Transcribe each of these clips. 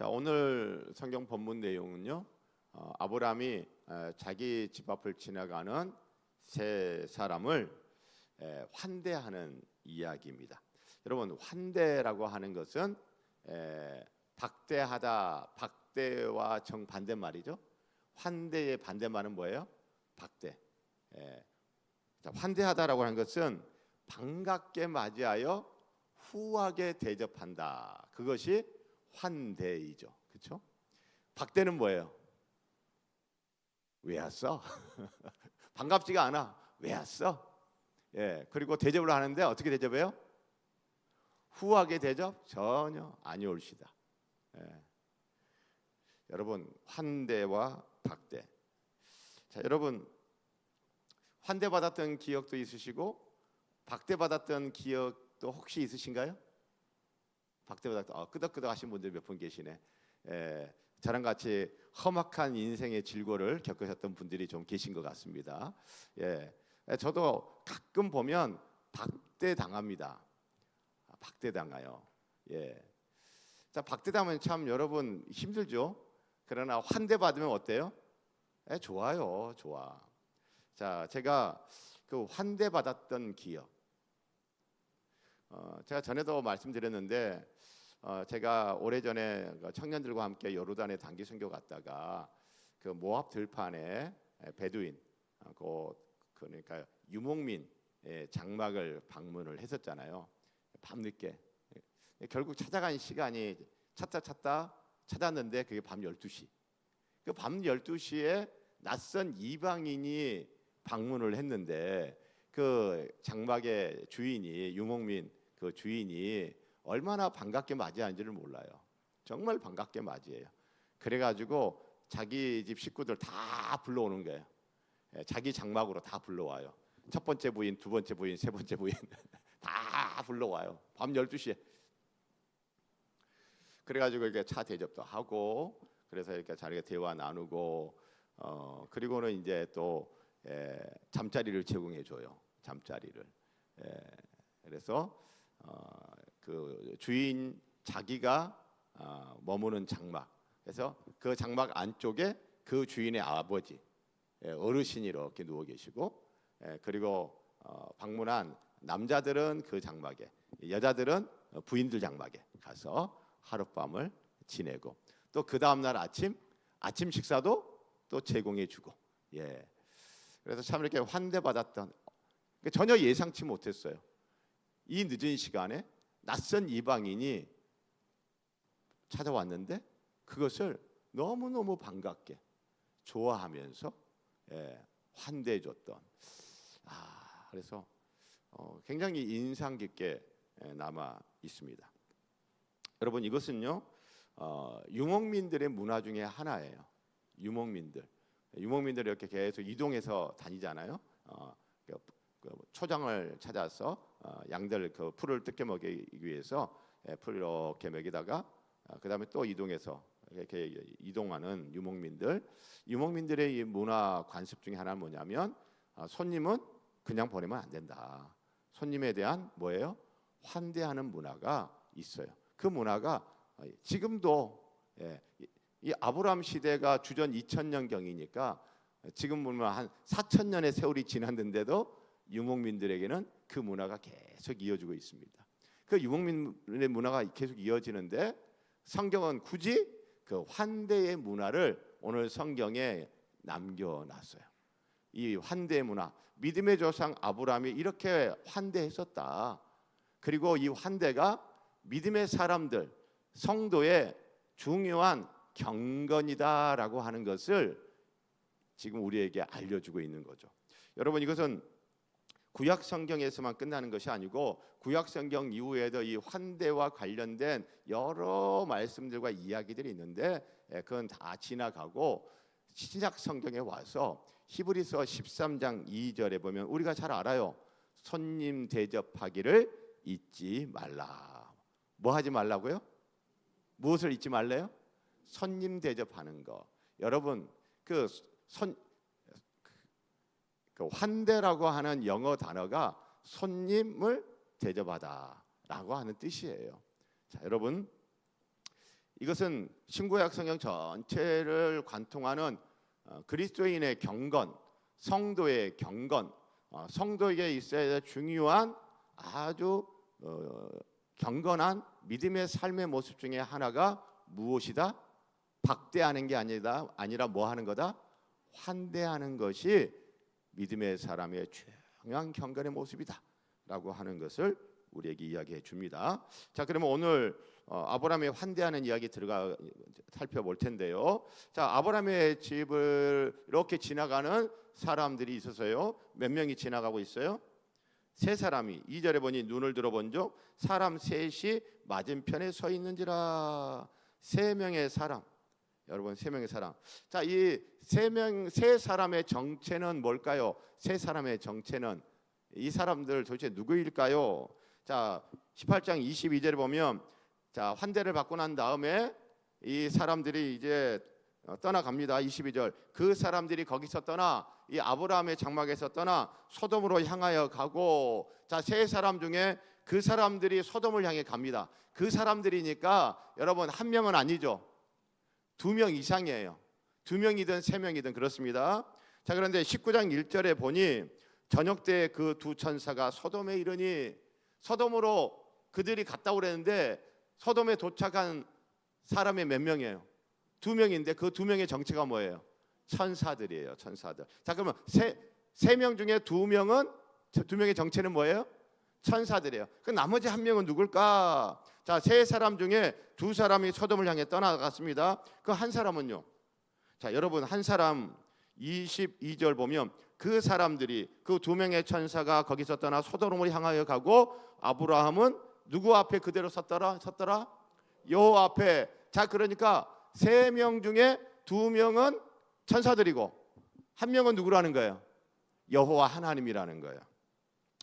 자, 오늘 성경 본문 내용은요. 아브라함이 자기 집 앞을 지나가는 세 사람을 환대하는 이야기입니다. 여러분, 환대라고 하는 것은 박대하다, 박대와 정반대말이죠. 환대의 반대말은 뭐예요? 박대. 자, 환대하다라고 하는 것은 반갑게 맞이하여 후하게 대접한다. 그것이 환대이죠. 그렇죠? 박대는 뭐예요? 왜 왔어? 반갑지가 않아. 왜 왔어? 그리고 대접을 하는데 어떻게 대접해요? 후하게 대접? 전혀 아니 옳시다. 여러분, 환대와 박대. 자, 여러분, 환대 받았던 기억도 있으시고 박대 받았던 기억도 혹시 있으신가요? 박대 받았던 끄덕끄덕 하신 분들 몇 분 계시네. 저랑 같이 험악한 인생의 질고를 겪으셨던 분들이 좀 계신 것 같습니다. 저도 가끔 보면 박대 당합니다. 박대 당해요. 자, 박대 당하면 참 여러분 힘들죠. 그러나 환대 받으면 어때요? 좋아요, 좋아. 자, 제가 그 환대 받았던 기억. 제가 전에도 말씀드렸는데 제가 오래전에 청년들과 함께 요르단에 단기 선교 갔다가 그 모압 들판에 베두인, 그러니까 유목민 장막을 방문을 했었잖아요. 밤늦게. 결국 찾아간 시간이 찾았는데 그게 밤 12시. 그 밤 12시에 낯선 이방인이 방문을 했는데 그 장막의 주인이, 유목민 그 주인이 얼마나 반갑게 맞이하는지를 몰라요. 정말 반갑게 맞이해요. 그래가지고 자기 집 식구들 다 불러오는 거예요. 자기 장막으로 다 불러와요. 첫 번째 부인, 두 번째 부인, 세 번째 부인 다 불러와요. 밤 12시에. 그래가지고 이렇게 차 대접도 하고, 그래서 이렇게 자리가 대화 나누고, 그리고는 이제 또 잠자리를 제공해 줘요. 잠자리를. 그래서 그 주인 자기가 머무는 장막. 그래서 그 장막 안쪽에 그 주인의 아버지, 어르신이 이렇게 누워 계시고, 그리고 방문한 남자들은 그 장막에, 여자들은 부인들 장막에 가서 하룻밤을 지내고, 또 그 다음 날 아침 식사도 또 제공해 주고. 그래서 참 이렇게 환대받았던, 전혀 예상치 못했어요. 이 늦은 시간에 낯선 이방인이 찾아왔는데 그것을 너무너무 반갑게 좋아하면서 환대해줬던, 그래서 굉장히 인상 깊게 남아 있습니다. 여러분, 이것은요 유목민들의 문화 중에 하나예요. 유목민들이 이렇게 계속 이동해서 다니잖아요. 초장을 찾아서 양들 그 풀을 뜯겨 먹이기 위해서 풀을 이렇게 먹이다가 그 다음에 또 이동해서 이렇게 이동하는 유목민들의 이 문화 관습 중에 하나는 뭐냐면 손님은 그냥 보내면 안 된다. 손님에 대한 뭐예요? 환대하는 문화가 있어요. 그 문화가 지금도 이 아브라함 시대가 주전 2000년경이니까 지금 보면 한 4000년의 세월이 지났는데도 유목민들에게는 그 문화가 계속 이어지고 있습니다. 그 유목민의 문화가 계속 이어지는데 성경은 굳이 그 환대의 문화를 오늘 성경에 남겨놨어요. 이 환대의 문화, 믿음의 조상 아브라함이 이렇게 환대했었다. 그리고 이 환대가 믿음의 사람들, 성도의 중요한 경건이다라고 하는 것을 지금 우리에게 알려주고 있는 거죠. 여러분, 이것은 구약 성경에서만 끝나는 것이 아니고 구약 성경 이후에도 이 환대와 관련된 여러 말씀들과 이야기들이 있는데 그건 다 지나가고 신약 성경에 와서 히브리서 13장 2절에 보면 우리가 잘 알아요. 손님 대접하기를 잊지 말라. 뭐 하지 말라고요? 무엇을 잊지 말래요? 손님 대접하는 거. 여러분, 그 환대라고 하는 영어 단어가 손님을 대접하다라고 하는 뜻이에요. 자, 여러분, 이것은 신구약 성경 전체를 관통하는 그리스도인의 경건, 성도의 경건, 성도에게 있어야 될 중요한 아주 경건한 믿음의 삶의 모습 중에 하나가 무엇이다? 박대하는 게 아니라 뭐 하는 거다? 환대하는 것이 믿음의 사람의 중요한 경건의 모습이다 라고 하는 것을 우리에게 이야기해 줍니다. 자, 그러면 오늘 아브라함의 환대하는 이야기 살펴볼 텐데요. 자, 아브라함의 집을 이렇게 지나가는 사람들이 있어서요. 몇 명이 지나가고 있어요? 세 사람이. 2절에 보니 눈을 들어본즉 사람 셋이 맞은편에 서 있는지라. 세 명의 사람. 여러분, 세 명의 사람. 자, 이 세 사람의 정체는 뭘까요? 세 사람의 정체는 이 사람들 도대체 누구일까요? 자, 18장 22절에 보면 자, 환대를 받고 난 다음에 이 사람들이 이제 떠나갑니다. 22절. 그 사람들이 거기서 떠나 이 아브라함의 장막에서 떠나 소돔으로 향하여 가고, 자, 세 사람 중에 그 사람들이 소돔을 향해 갑니다. 그 사람들이니까 여러분 한 명은 아니죠. 두 명 이상이에요. 두 명이든 세 명이든 그렇습니다. 자, 그런데 19장 1절에 보니 저녁 때 그 두 천사가 소돔에 이르니, 소돔으로 그들이 갔다 오랬는데 소돔에 도착한 사람이 몇 명이에요? 두 명인데 그 두 명의 정체가 뭐예요? 천사들이에요. 천사들. 자, 그러면 세 명 중에 두 명의 정체는 뭐예요? 천사들이에요. 그 나머지 한 명은 누굴까? 자, 세 사람 중에 두 사람이 소돔을 향해 떠나갔습니다. 그 한 사람은요. 자, 여러분, 한 사람 22절 보면 그 사람들이 그 두 명의 천사가 거기서 떠나 소돔으로 향하여 가고 아브라함은 누구 앞에 그대로 섰더라? 여호와 앞에. 자, 그러니까 세 명 중에 두 명은 천사들이고 한 명은 누구라는 거예요? 여호와 하나님이라는 거예요.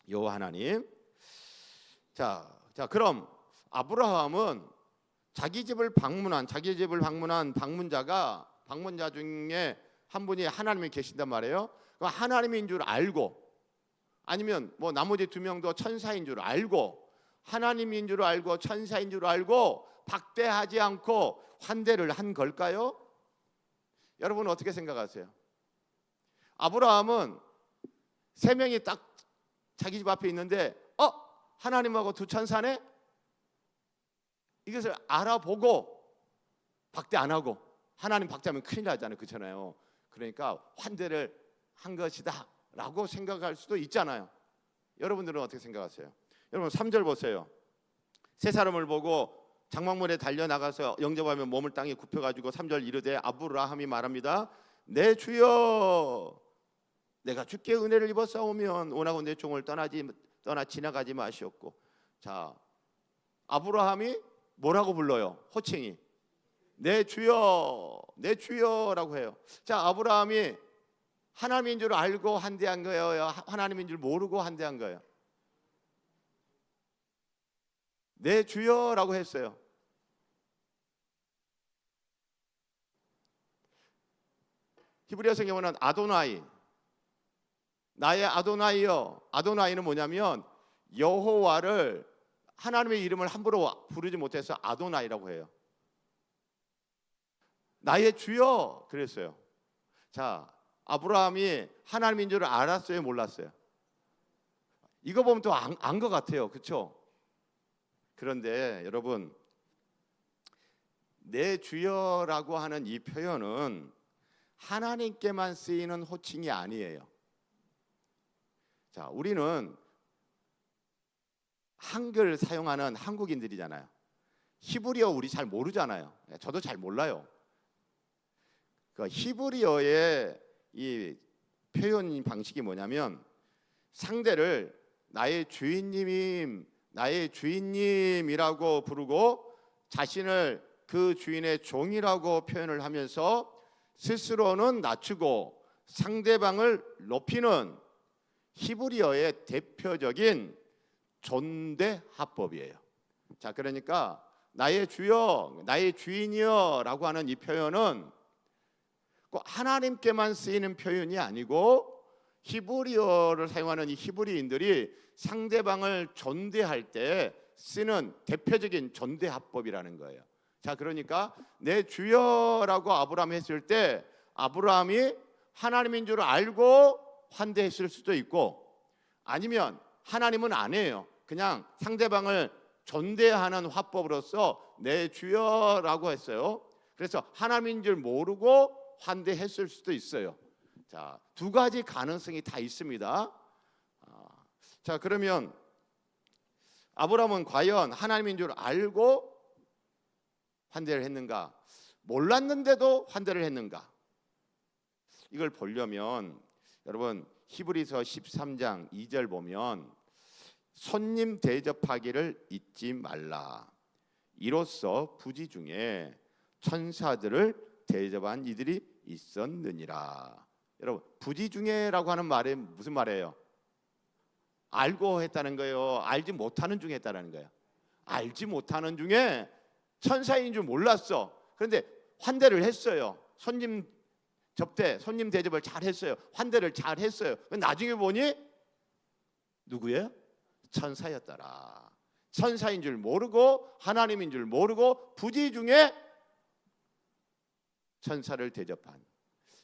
여호와 하나님. 자, 그럼 아브라함은 자기 집을 방문한 방문자 중에 한 분이 하나님이 계신단 말이에요. 그럼 하나님인 줄 알고, 아니면 뭐 나머지 두 명도 천사인 줄 알고, 하나님인 줄 알고 천사인 줄 알고 박대하지 않고 환대를 한 걸까요? 여러분은 어떻게 생각하세요? 아브라함은 세 명이 딱 자기 집 앞에 있는데 하나님하고 두 천사네? 이것을 알아보고 박대 안 하고, 하나님 박대하면 큰일 나잖아요. 그렇잖아요. 그러니까 환대를 한 것이다 라고 생각할 수도 있잖아요. 여러분들은 어떻게 생각하세요? 여러분 3절 보세요. 세 사람을 보고 장막문에 달려나가서 영접하며 몸을 땅에 굽혀가지고 3절 이르되 아브라함이 말합니다. 내 주여, 내가 주께 은혜를 입었사오면 원하고 내 종을 떠나 지나가지 마시옵고. 자, 아브라함이 뭐라고 불러요? 호칭이 내 주여, 내 주여라고 해요. 자, 아브라함이 하나님인 줄 알고 환대한 거예요? 하나님인 줄 모르고 환대한 거예요? 내 주여라고 했어요. 히브리어 성경에는 아도나이, 나의 아도나이여. 아도나이는 뭐냐면 여호와를, 하나님의 이름을 함부로 부르지 못해서 아도나이라고 해요. 나의 주여 그랬어요. 자, 아브라함이 하나님인 줄 알았어요, 몰랐어요? 이거 보면 또 안 것 같아요. 그렇죠? 그런데 여러분, 내 주여라고 하는 이 표현은 하나님께만 쓰이는 호칭이 아니에요. 자, 우리는 한글 사용하는 한국인들이잖아요. 히브리어 우리 잘 모르잖아요. 저도 잘 몰라요. 그 히브리어의 이 표현 방식이 뭐냐면 상대를 나의 주인님이라고 부르고 자신을 그 주인의 종이라고 표현을 하면서 스스로는 낮추고 상대방을 높이는 히브리어의 대표적인 존대 합법이에요. 자, 그러니까 나의 주여, 나의 주인이여라고 하는 이 표현은 꼭 하나님께만 쓰이는 표현이 아니고 히브리어를 사용하는 이 히브리인들이 상대방을 존대할 때 쓰는 대표적인 존대 합법이라는 거예요. 자, 그러니까 내 주여라고 아브라함이 했을 때 아브라함이 하나님인 줄 알고 환대했을 수도 있고, 아니면 하나님은 안 해요. 그냥 상대방을 존대하는 화법으로서 내 주여라고 했어요. 그래서 하나님인 줄 모르고 환대했을 수도 있어요. 자, 두 가지 가능성이 다 있습니다. 자, 그러면 아브라함은 과연 하나님인 줄 알고 환대를 했는가? 몰랐는데도 환대를 했는가? 이걸 보려면 여러분 히브리서 13장 2절 보면 손님 대접하기를 잊지 말라. 이로써 부지 중에 천사들을 대접한 이들이 있었느니라. 여러분, 부지 중에라고 하는 말이 무슨 말이에요? 알고 했다는 거예요? 알지 못하는 중에 했다는 거예요? 알지 못하는 중에 천사인 줄 몰랐어. 그런데 환대를 했어요. 손님 접대, 손님 대접을 잘 했어요. 환대를 잘 했어요. 나중에 보니 누구예요? 천사였더라. 천사인 줄 모르고 하나님인 줄 모르고 부지 중에 천사를 대접한,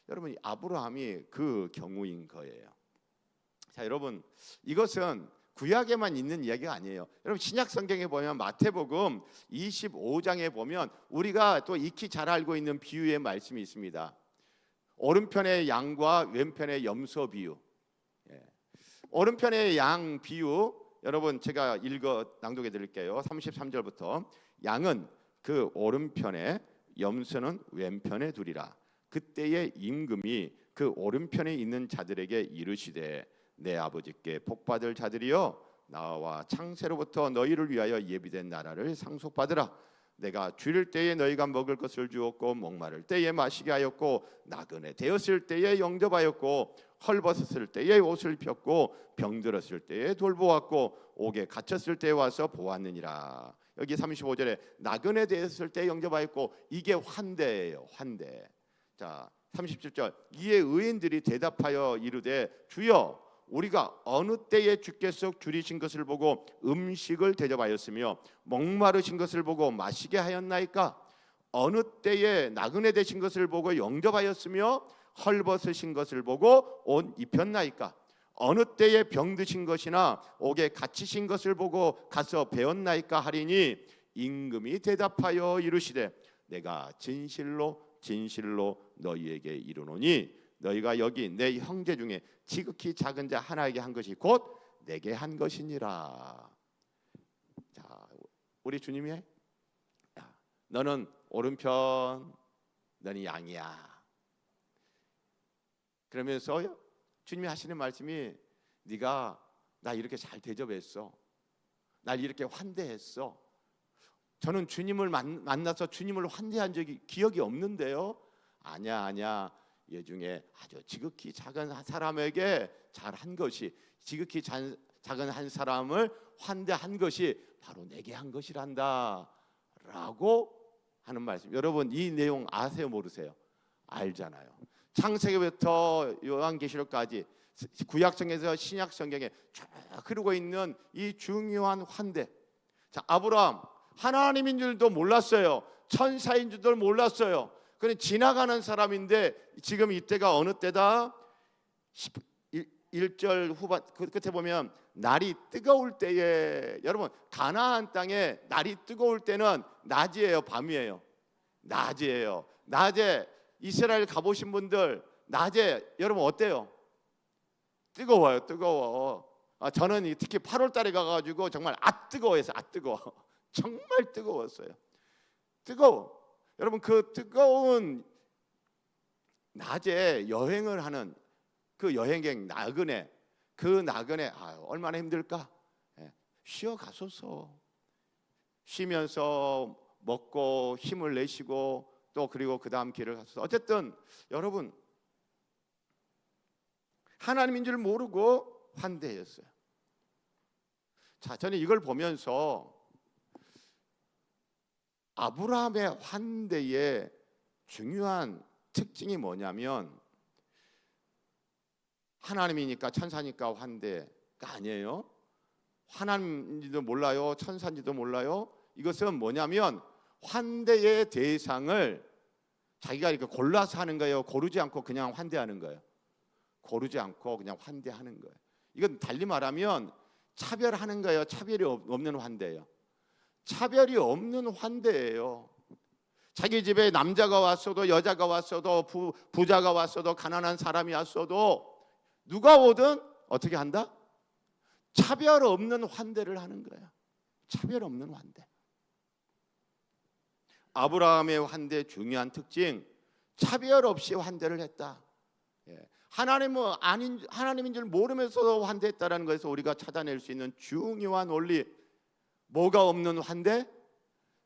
여러분 아브라함이 그 경우인 거예요. 자, 여러분 이것은 구약에만 있는 이야기가 아니에요. 여러분 신약 성경에 보면 마태복음 25장에 보면 우리가 또 익히 잘 알고 있는 비유의 말씀이 있습니다. 오른편의 양과 왼편의 염소 비유. 오른편의 양 비유, 여러분 제가 읽어 낭독해 드릴게요. 33절부터 양은 그 오른편에, 염소는 왼편에 두리라. 그때의 임금이 그 오른편에 있는 자들에게 이르시되 내 아버지께 복받을 자들이여 나와 창세로부터 너희를 위하여 예비된 나라를 상속받으라. 내가 줄일 때에 너희가 먹을 것을 주었고 목마를 때에 마시게 하였고 나그네 되었을 때에 영접하였고 헐벗었을 때에 옷을 폈고 병들었을 때에 돌보았고 옥에 갇혔을 때에 와서 보았느니라. 여기 35절에 나그네 되었을 때 영접하였고, 이게 환대예요. 환대. 자, 37절 이에 의인들이 대답하여 이르되 주여 우리가 어느 때에 주께서 줄이신 것을 보고 음식을 대접하였으며 목마르신 것을 보고 마시게 하였나이까? 어느 때에 나그네 되신 것을 보고 영접하였으며 헐벗으신 것을 보고 옷 입혔나이까? 어느 때에 병드신 것이나 옥에 갇히신 것을 보고 가서 배웠나이까 하리니 임금이 대답하여 이르시되 내가 진실로 진실로 너희에게 이르노니 너희가 여기 내 형제 중에 지극히 작은 자 하나에게 한 것이 곧 내게 한 것이니라. 자, 우리 주님이 너는 오른편, 너는 양이야. 그러면서 주님이 하시는 말씀이 네가 나 이렇게 잘 대접했어, 날 이렇게 환대했어. 저는 주님을 만나서 주님을 환대한 적이 기억이 없는데요. 아니야. 얘 중에 아주 지극히 작은 사람에게 잘한 것이, 지극히 작은 한 사람을 환대한 것이 바로 내게 한 것이란다 라고 하는 말씀. 여러분 이 내용 아세요 모르세요? 알잖아요. 창세기부터 요한계시록까지 구약성경에서 신약성경에 쭉 흐르고 있는 이 중요한 환대. 자, 아브라함 하나님인 줄도 몰랐어요. 천사인 줄도 몰랐어요. 그는 지나가는 사람인데 지금 이때가 어느 때다? 1절 후반 끝에 보면 날이 뜨거울 때에, 여러분 가나안 땅에 날이 뜨거울 때는 낮이에요, 밤이에요? 낮이에요. 낮에 이스라엘 가보신 분들 낮에 여러분 어때요? 뜨거워요. 뜨거워. 저는 특히 8월 달에 가가지고 정말 뜨거워해서 뜨거워. 정말 뜨거웠어요. 뜨거워. 여러분 그 뜨거운 낮에 여행을 하는 그 여행객 나그네, 그 나그네 얼마나 힘들까? 쉬어 가소서. 쉬면서 먹고 힘을 내시고 또 그리고 그 다음 길을 가소서. 어쨌든 여러분 하나님인 줄 모르고 환대했어요. 자, 저는 이걸 보면서 아브라함의 환대의 중요한 특징이 뭐냐면 하나님이니까 천사니까 환대가 아니에요. 하나님인지도 몰라요, 천사인지도 몰라요. 이것은 뭐냐면 환대의 대상을 자기가 이렇게 골라서 하는 거예요? 고르지 않고 그냥 환대하는 거예요? 고르지 않고 그냥 환대하는 거예요. 이건 달리 말하면 차별하는 거예요? 차별이 없는 환대예요? 차별이 없는 환대예요. 자기 집에 남자가 왔어도 여자가 왔어도 부자가 왔어도 가난한 사람이 왔어도 누가 오든 어떻게 한다? 차별 없는 환대를 하는 거야. 차별 없는 환대. 아브라함의 환대 중요한 특징, 차별 없이 환대를 했다. 하나님은 하나님인 줄 모르면서도 환대했다라는 것에서 우리가 찾아낼 수 있는 중요한 원리, 뭐가 없는 환대?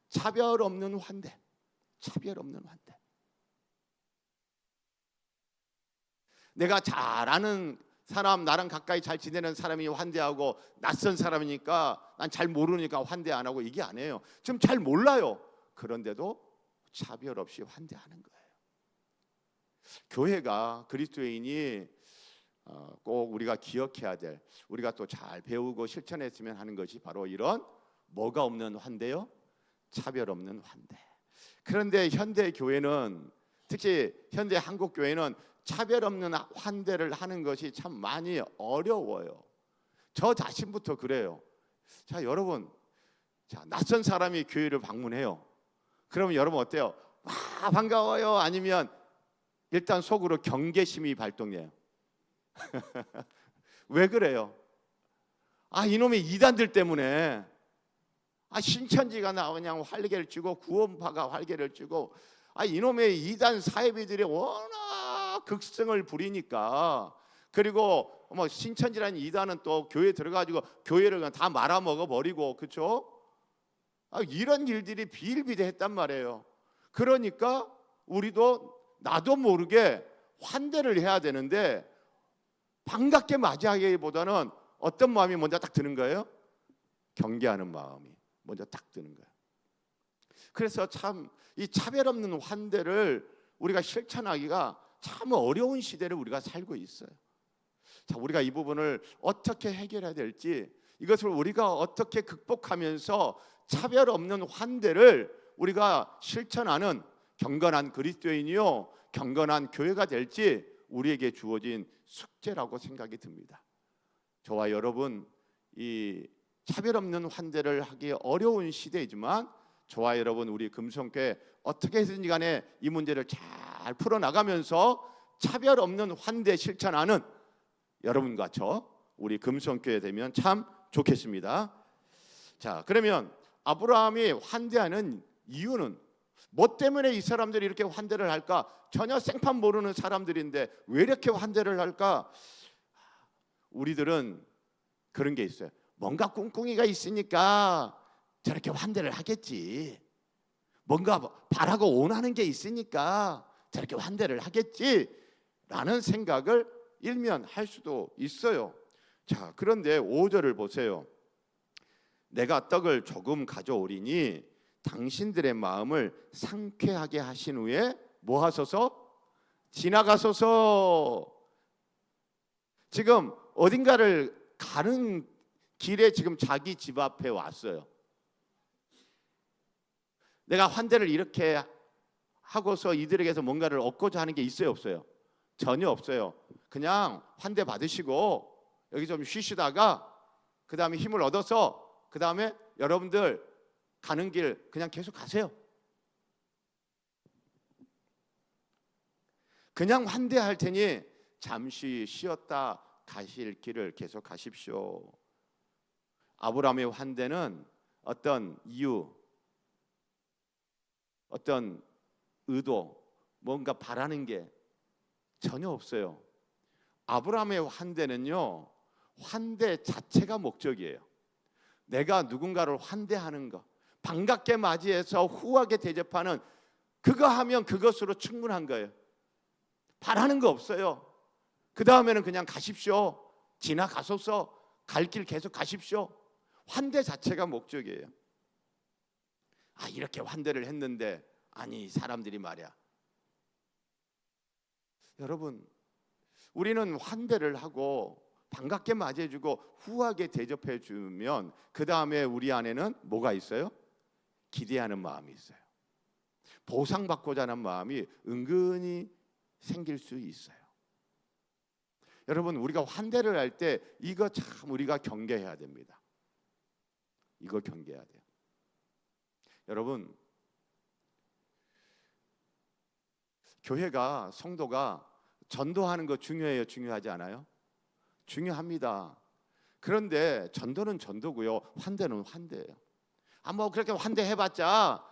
차별 없는 환대. 차별 없는 환대. 내가 잘 아는 사람, 나랑 가까이 잘 지내는 사람이 환대하고 낯선 사람이니까 난 잘 모르니까 환대 안 하고 이게 아니에요. 지금 잘 몰라요. 그런데도 차별 없이 환대하는 거예요. 교회가 그리스도인이 꼭 우리가 기억해야 될, 우리가 또 잘 배우고 실천했으면 하는 것이 바로 이런 뭐가 없는 환대요? 차별 없는 환대. 그런데 현대 교회는, 특히 현대 한국 교회는 차별 없는 환대를 하는 것이 참 많이 어려워요. 저 자신부터 그래요. 자, 여러분, 자, 낯선 사람이 교회를 방문해요. 그러면 여러분 어때요? 와, 반가워요? 아니면 일단 속으로 경계심이 발동해요? 왜 그래요? 이놈의 이단들 때문에, 신천지가 나 그냥 활개를 치고 구원파가 활개를 치고, 이놈의 이단 사이비들이 워낙 극성을 부리니까, 그리고 뭐 신천지라는 이단은 또 교회 들어가지고 교회를 그냥 다 말아먹어 버리고, 그렇죠? 이런 일들이 비일비재했단 말이에요. 그러니까 우리도 나도 모르게 환대를 해야 되는데 반갑게 맞이하기보다는 어떤 마음이 먼저 딱 드는 거예요? 경계하는 마음이 먼저 딱 드는 거예요. 그래서 참 이 차별 없는 환대를 우리가 실천하기가 참 어려운 시대를 우리가 살고 있어요. 자, 우리가 이 부분을 어떻게 해결해야 될지, 이것을 우리가 어떻게 극복하면서 차별 없는 환대를 우리가 실천하는 경건한 그리스도인이요, 경건한 교회가 될지 우리에게 주어진 숙제라고 생각이 듭니다. 저와 여러분, 이 차별 없는 환대를 하기 어려운 시대이지만 저와 여러분, 우리 금성교회 어떻게 해서든지 간에 이 문제를 잘 풀어나가면서 차별 없는 환대 실천하는 여러분과 저, 우리 금성교회 되면 참 좋겠습니다. 자, 그러면 아브라함이 환대하는 이유는 뭐 때문에 이 사람들이 이렇게 환대를 할까? 전혀 생판 모르는 사람들인데 왜 이렇게 환대를 할까? 우리들은 그런 게 있어요. 뭔가 꿍꿍이가 있으니까 저렇게 환대를 하겠지. 뭔가 바라고 원하는 게 있으니까 저렇게 환대를 하겠지 라는 생각을 일면 할 수도 있어요. 자, 그런데 5절을 보세요. 내가 떡을 조금 가져오리니 당신들의 마음을 상쾌하게 하신 후에 뭐 하소서? 지나가소서. 지금 어딘가를 가는 길에 지금 자기 집 앞에 왔어요. 내가 환대를 이렇게 하고서 이들에게서 뭔가를 얻고자 하는 게 있어요, 없어요? 전혀 없어요. 그냥 환대 받으시고 여기 좀 쉬시다가 그 다음에 힘을 얻어서 그 다음에 여러분들 가는 길 그냥 계속 가세요. 그냥 환대할 테니 잠시 쉬었다 가실 길을 계속 가십시오. 아브라함의 환대는 어떤 이유, 어떤 의도, 뭔가 바라는 게 전혀 없어요. 아브라함의 환대는요, 환대 자체가 목적이에요. 내가 누군가를 환대하는 것, 반갑게 맞이해서 후하게 대접하는, 그거 하면 그것으로 충분한 거예요. 바라는 거 없어요. 그 다음에는 그냥 가십시오. 지나가소서. 갈 길 계속 가십시오. 환대 자체가 목적이에요. 이렇게 환대를 했는데 아니 사람들이 말이야. 여러분, 우리는 환대를 하고 반갑게 맞이해주고 후하게 대접해주면 그 다음에 우리 안에는 뭐가 있어요? 기대하는 마음이 있어요. 보상받고자 하는 마음이 은근히 생길 수 있어요. 여러분, 우리가 환대를 할 때 이거 참 우리가 경계해야 됩니다. 이거 경계해야 돼요. 여러분, 교회가, 성도가 전도하는 거 중요해요? 중요하지 않아요? 중요합니다. 그런데 전도는 전도고요, 환대는 환대예요. 뭐 그렇게 환대해봤자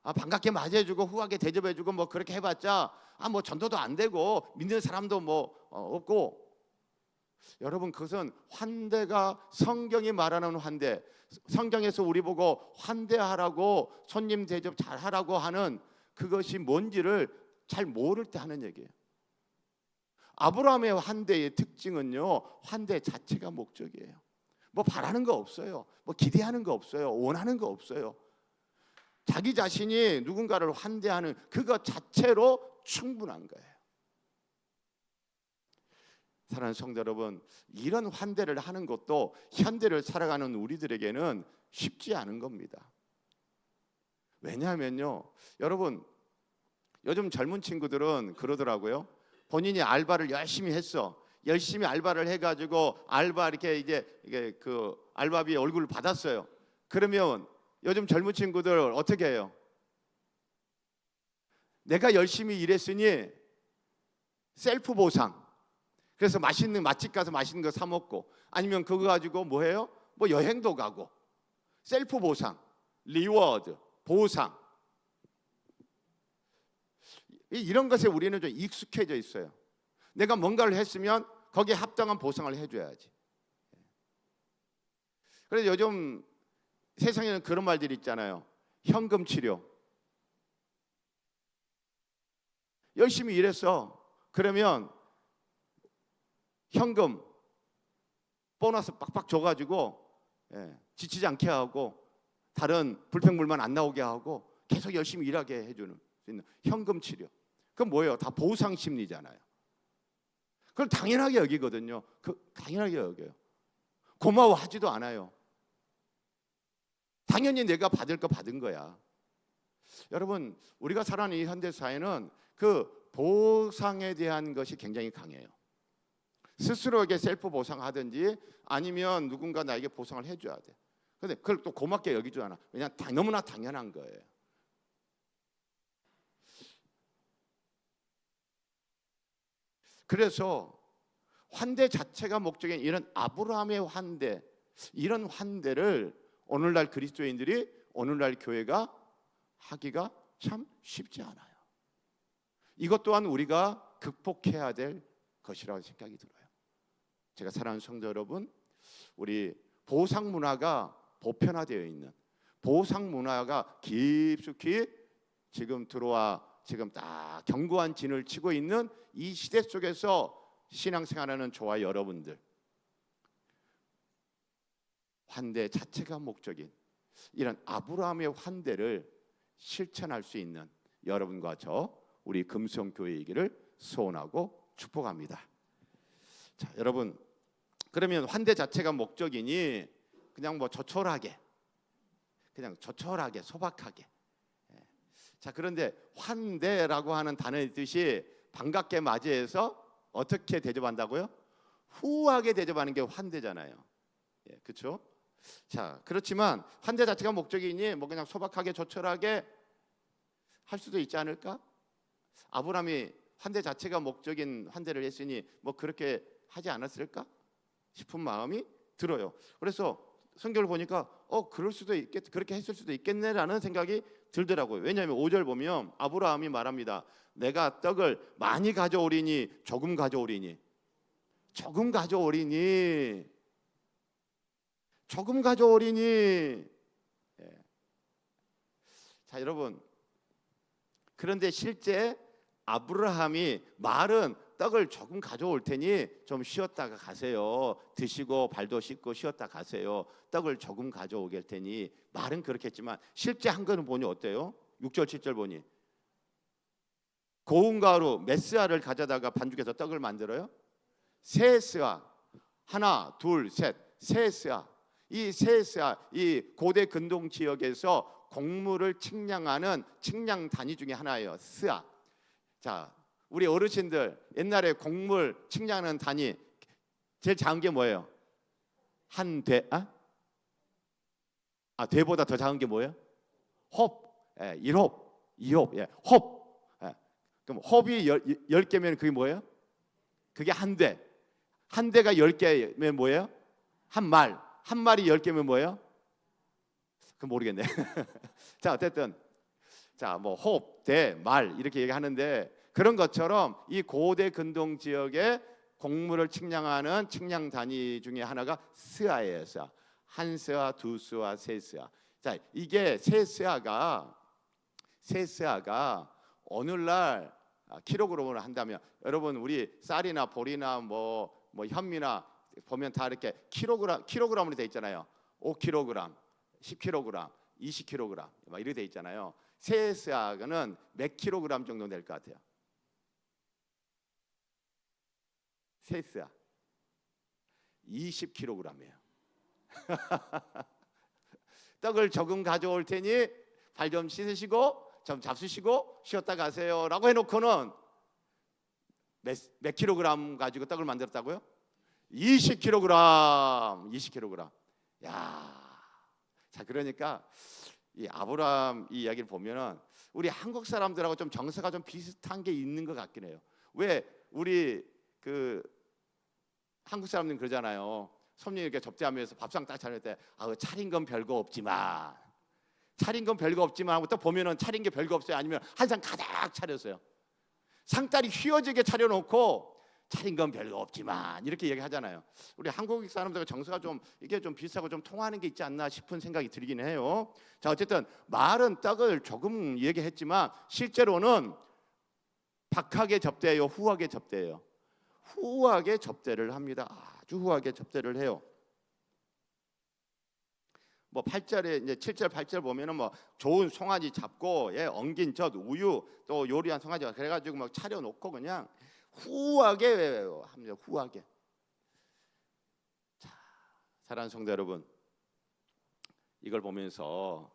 반갑게 맞이해주고 후하게 대접해주고 뭐 그렇게 해봤자 뭐 전도도 안 되고 믿는 사람도 뭐 없고. 여러분, 그것은 환대가 성경이 말하는 환대, 성경에서 우리 보고 환대하라고, 손님 대접 잘하라고 하는 그것이 뭔지를 잘 모를 때 하는 얘기예요. 아브라함의 환대의 특징은요, 환대 자체가 목적이에요. 뭐 바라는 거 없어요. 뭐 기대하는 거 없어요. 원하는 거 없어요. 자기 자신이 누군가를 환대하는 그것 자체로 충분한 거예요. 사랑하는 성도 여러분, 이런 환대를 하는 것도 현대를 살아가는 우리들에게는 쉽지 않은 겁니다. 왜냐하면요, 여러분, 요즘 젊은 친구들은 그러더라고요. 본인이 알바를 열심히 했어. 열심히 알바를 해가지고 알바 이게 그 알바비 얼굴을 받았어요. 그러면 요즘 젊은 친구들 어떻게 해요? 내가 열심히 일했으니 셀프 보상. 그래서 맛있는 맛집 가서 맛있는 거 사 먹고, 아니면 그거 가지고 뭐 해요? 뭐 여행도 가고. 셀프 보상, 리워드, 보상. 이런 것에 우리는 좀 익숙해져 있어요. 내가 뭔가를 했으면 거기에 합당한 보상을 해줘야지. 그래서 요즘 세상에는 그런 말들이 있잖아요. 현금 치료. 열심히 일했어. 그러면 현금 보너스 빡빡 줘가지고 지치지 않게 하고 다른 불평불만 안 나오게 하고 계속 열심히 일하게 해주는 수 있는 현금 치료. 그건 뭐예요? 다 보상 심리잖아요. 그걸 당연하게 여기거든요. 당연하게 여겨요. 고마워하지도 않아요. 당연히 내가 받을 거 받은 거야. 여러분, 우리가 살아가는 이 현대 사회는 그 보상에 대한 것이 굉장히 강해요. 스스로에게 셀프 보상하든지 아니면 누군가 나에게 보상을 해줘야 돼. 근데 그걸 또 고맙게 여기지 않아. 왜냐하면 너무나 당연한 거예요. 그래서 환대 자체가 목적인 이런 아브라함의 환대, 이런 환대를 오늘날 그리스도인들이, 오늘날 교회가 하기가 참 쉽지 않아요. 이것 또한 우리가 극복해야 될 것이라고 생각이 들어요. 제가 사랑하는 성도 여러분, 우리 보상 문화가 보편화되어 있는, 보상 문화가 깊숙이 지금 들어와 지금 딱 견고한 진을 치고 있는 이 시대 속에서 신앙생활하는 저와 여러분들, 환대 자체가 목적인 이런 아브라함의 환대를 실천할 수 있는 여러분과 저 우리 금성교회이기를 소원하고 축복합니다. 자, 여러분, 그러면 환대 자체가 목적이니 그냥 뭐 조촐하게, 그냥 조촐하게 소박하게. 자, 그런데 환대라고 하는 단어의 뜻이 반갑게 맞이해서 어떻게 대접한다고요? 후하게 대접하는 게 환대잖아요. 그렇죠? 자, 그렇지만 환대 자체가 목적이니 뭐 그냥 소박하게 조촐하게 할 수도 있지 않을까? 아브라함이 환대 자체가 목적인 환대를 했으니 뭐 그렇게 하지 않았을까 싶은 마음이 들어요. 그래서 성경을 보니까 그럴 수도 있겠, 그렇게 했을 수도 있겠네라는 생각이 들더라고요. 왜냐하면 5절 보면 아브라함이 말합니다. 내가 떡을 많이 가져오리니 조금 가져오리니, 조금 가져오리니, 조금 가져오리니. 자, 여러분, 그런데 실제 아브라함이 말은 떡을 조금 가져올 테니 좀 쉬었다가 가세요. 드시고 발도 씻고 쉬었다 가세요. 떡을 조금 가져오게 할 테니, 말은 그렇게 했지만 실제 한 거는 보니 어때요? 6절 7절 보니 고운 가루 메스아를 가져다가 반죽해서 떡을 만들어요. 세 스아, 하나 둘 셋, 세 스아. 이 세 스아, 이 고대 근동 지역에서 곡물을 측량하는 측량 단위 중에 하나예요. 스아. 자, 우리 어르신들 옛날에 곡물 측량하는 단위 제일 작은 게 뭐예요? 한 대? 대보다 더 작은 게 뭐예요? 홉. 1홉, 2홉. 홉. 그럼 홉이 10개면 그게 뭐예요? 그게 한 대. 한 대가 10개면 뭐예요? 한 말. 한 말이 10개면 뭐예요? 그건 모르겠네. 자, 어쨌든 자, 뭐 홉, 대, 말 이렇게 얘기하는데 그런 것처럼 이 고대 근동 지역의 곡물을 측량하는 측량 단위 중에 하나가 스아예요. 스아. 한 스아, 두 스아, 세 스아. 자, 이게 세 스아가 오늘날 킬로그램으로 한다면 여러분 우리 쌀이나 보리나 뭐 현미나 보면 다 이렇게 킬로그램으로 돼 있잖아요. 5kg, 10kg, 20kg 막 이렇게 돼 있잖아요. 세 스아는 몇 킬로그램 정도 될 것 같아요? 세 스아 20kg이에요. 떡을 조금 가져올 테니 발 좀 씻으시고 좀 잡수시고 쉬었다 가세요라고 해놓고는 몇 킬로그램 가지고 떡을 만들었다고요? 20kg. 야, 자 그러니까 이 아브라함 이 이야기를 보면은 우리 한국 사람들하고 좀 정서가 좀 비슷한 게 있는 것 같긴 해요. 왜 우리 그 한국 사람들은 그러잖아요. 손님 이렇게 접대하면서 밥상 딱 차릴 때 차린 건 별거 없지만 하고 또 보면은 차린 게 별거 없어요. 아니면 한 상 가득 차렸어요. 상다리 휘어지게 차려놓고 차린 건 별거 없지만 이렇게 얘기하잖아요. 우리 한국 사람들과 정서가 좀 이게 좀 비슷하고 좀 통하는 게 있지 않나 싶은 생각이 들긴 해요. 자, 어쨌든 말은 떡을 조금 얘기했지만 실제로는 박하게 접대해요, 후하게 접대해요. 후하게 접대를 합니다. 아주 후하게 접대를 해요. 뭐 8절에 이제 7절 8절 보면은 뭐 좋은 송아지 잡고 엉긴 젖 우유 또 요리한 송아지 그래가지고 막 차려놓고 그냥 후하게 합니다. 후하게. 자, 사랑하는 성도 여러분, 이걸 보면서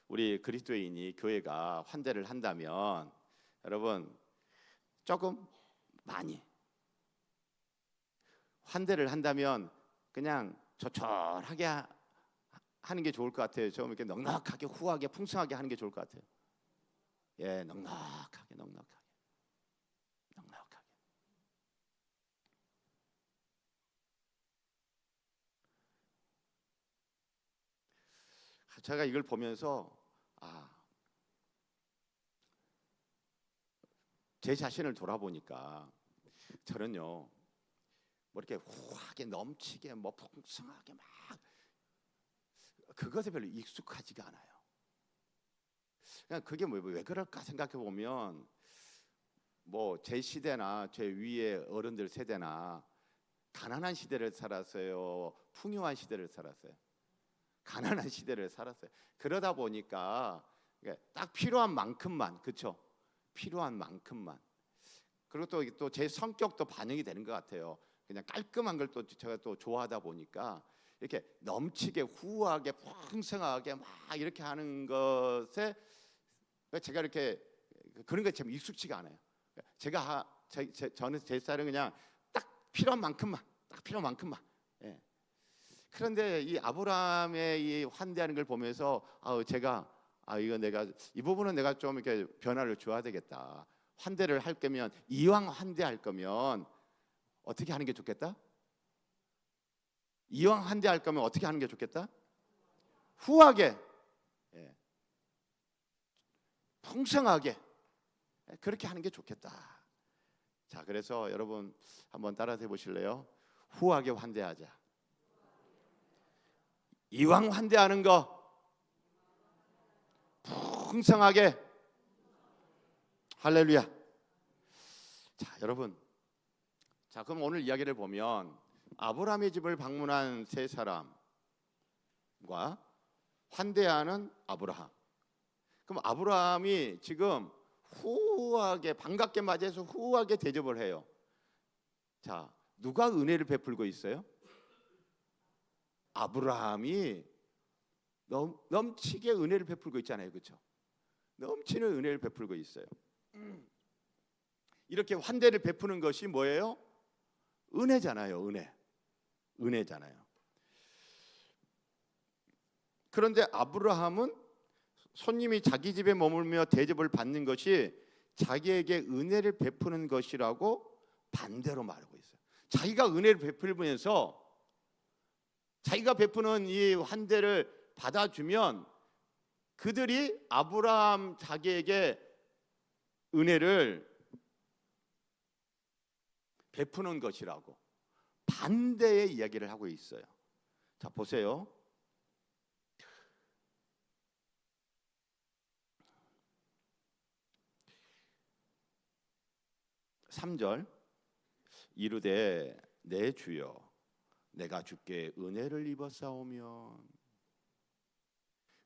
우리 그리스도인이 교회가 환대를 한다면 여러분 조금 많이 환대를 한다면 그냥 조촐하게 하는 게 좋을 것 같아요. 좀 이렇게 넉넉하게 후하게 풍성하게 하는 게 좋을 것 같아요. 넉넉하게. 제가 이걸 보면서 제 자신을 돌아보니까 저는요 뭐 이렇게 후하게 넘치게 뭐 풍성하게 막 그것에 별로 익숙하지가 않아요. 그냥 그게 왜 그럴까 생각해 보면 뭐 제 시대나 제 위에 어른들 세대나 가난한 시대를 살았어요. 풍요한 시대를 살았어요. 가난한 시대를 살았어요. 그러다 보니까 딱 필요한 만큼만, 그렇죠? 필요한 만큼만. 그리고 또 제 성격도 반영이 되는 것 같아요. 그냥 깔끔한 걸 또 제가 또 좋아하다 보니까 이렇게 넘치게 후하게 풍성하게 막 이렇게 하는 것에 제가 이렇게 그런 게 참 익숙치가 않아요. 저는 제 스타일은 그냥 딱 필요한 만큼만, 예. 그런데 이 아브라함의 이 환대하는 걸 보면서 제가 내가 이 부분은 내가 좀 이렇게 변화를 줘야 되겠다. 환대를 할 거면 이왕 환대할 거면 어떻게 하는 게 좋겠다? 이왕 환대할 거면 어떻게 하는 게 좋겠다? 후하게, 풍성하게 그렇게 하는 게 좋겠다. 자, 그래서 여러분 한번 따라서 해보실래요? 후하게 환대하자. 이왕 환대하는 거 풍성하게. 할렐루야. 자, 여러분, 자 그럼 오늘 이야기를 보면 아브라함의 집을 방문한 세 사람과 환대하는 아브라함. 그럼 아브라함이 지금 후하게 반갑게 맞이해서 후하게 대접을 해요. 자, 누가 은혜를 베풀고 있어요? 아브라함이 넘치게 은혜를 베풀고 있잖아요, 그렇죠? 넘치는 은혜를 베풀고 있어요. 이렇게 환대를 베푸는 것이 뭐예요? 은혜잖아요, 은혜잖아요. 그런데 아브라함은 손님이 자기 집에 머물며 대접을 받는 것이 자기에게 은혜를 베푸는 것이라고 반대로 말하고 있어요. 자기가 은혜를 베풀면서 자기가 베푸는 이 환대를 받아주면 그들이 아브라함 자기에게 은혜를 베푸는 것이라고 반대의 이야기를 하고 있어요. 자, 보세요. 3절 이르되 내 주여 내가 주께 은혜를 입었사오면,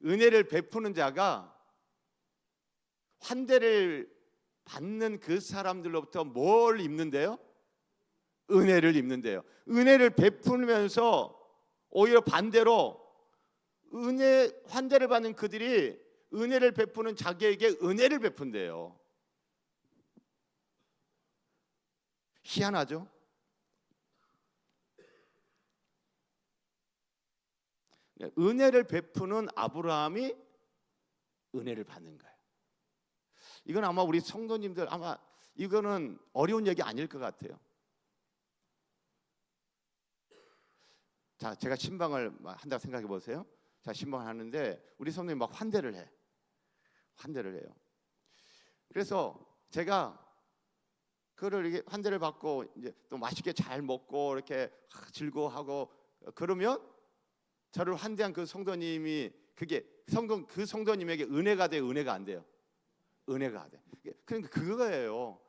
은혜를 베푸는 자가 환대를 받는 그 사람들로부터 뭘 입는데요? 은혜를 입는데요. 은혜를 베푸면서 오히려 반대로 환대를 받는 그들이 은혜를 베푸는 자기에게 은혜를 베푼대요. 희한하죠? 은혜를 베푸는 아브라함이 은혜를 받는 거예요. 이건 아마 우리 성도님들 아마 이거는 어려운 얘기 아닐 것 같아요. 자, 제가 신방을 한다고 생각해 보세요. 자, 신방을 하는데 우리 성도님 막 환대를 해요. 그래서 제가 그를 이게 환대를 받고 이제 또 맛있게 잘 먹고 이렇게 즐거워하고 그러면 저를 환대한 그 성도님이 그게 그 성도님에게 은혜가 돼요, 은혜가 안 돼요? 은혜가 돼. 그러니까 그거예요.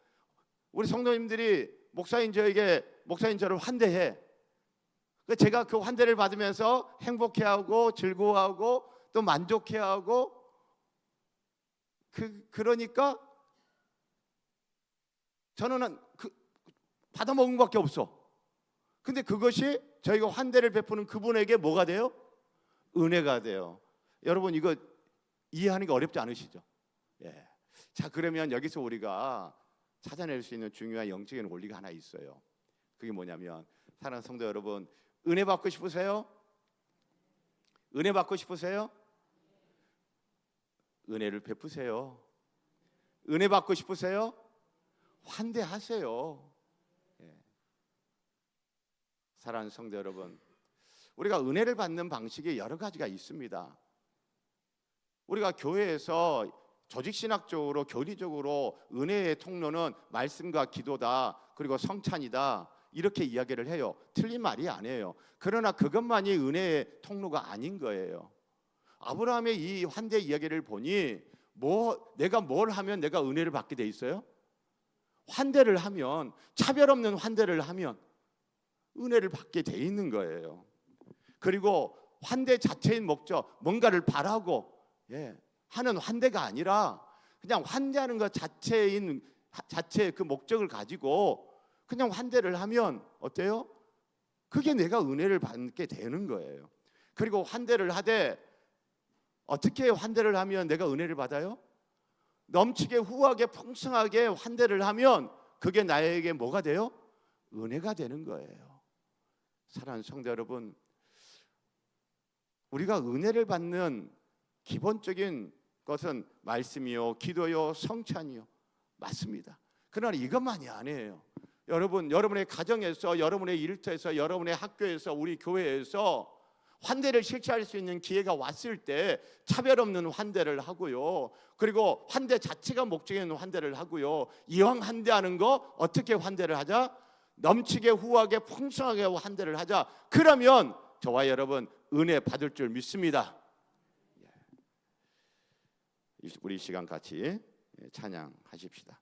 우리 성도님들이 목사님 저를 환대해. 제가 그 환대를 받으면서 행복해하고 즐거워하고 또 만족해하고 그러니까 저는 받아 먹은 것밖에 없어. 근데 그것이 저희가 환대를 베푸는 그분에게 뭐가 돼요? 은혜가 돼요. 여러분 이거 이해하는 게 어렵지 않으시죠? 예. 자, 그러면 여기서 우리가 찾아낼 수 있는 중요한 영적인 원리가 하나 있어요. 그게 뭐냐면 사랑하는 성도 여러분, 은혜 받고 싶으세요? 은혜 받고 싶으세요? 은혜를 베푸세요. 은혜 받고 싶으세요? 환대하세요. 예. 사랑하는 성도 여러분, 우리가 은혜를 받는 방식이 여러 가지가 있습니다. 우리가 교회에서 조직신학적으로 교리적으로 은혜의 통로는 말씀과 기도다, 그리고 성찬이다, 이렇게 이야기를 해요. 틀린 말이 아니에요. 그러나 그것만이 은혜의 통로가 아닌 거예요. 아브라함의 이 환대 이야기를 보니 내가 뭘 하면 내가 은혜를 받게 돼 있어요? 환대를 하면, 차별 없는 환대를 하면 은혜를 받게 돼 있는 거예요. 그리고 환대 자체인 목적, 뭔가를 바라고 하는 환대가 아니라 그냥 환대하는 것 자체의 그 목적을 가지고 그냥 환대를 하면 어때요? 그게 내가 은혜를 받게 되는 거예요. 그리고 환대를 하되 어떻게 환대를 하면 내가 은혜를 받아요? 넘치게 후하게 풍성하게 환대를 하면 그게 나에게 뭐가 돼요? 은혜가 되는 거예요. 사랑하는 성도 여러분, 우리가 은혜를 받는 기본적인 것은 말씀이요, 기도요, 성찬이요, 맞습니다. 그러나 이것만이 아니에요. 여러분의 가정에서, 여러분의 일터에서, 여러분의 학교에서, 우리 교회에서 환대를 실천할 수 있는 기회가 왔을 때 차별 없는 환대를 하고요, 그리고 환대 자체가 목적인 환대를 하고요. 이왕 환대하는 거 어떻게 환대를 하자? 넘치게 후하게 풍성하게 환대를 하자. 그러면 저와 여러분 은혜 받을 줄 믿습니다. 우리 시간 같이 찬양하십시다.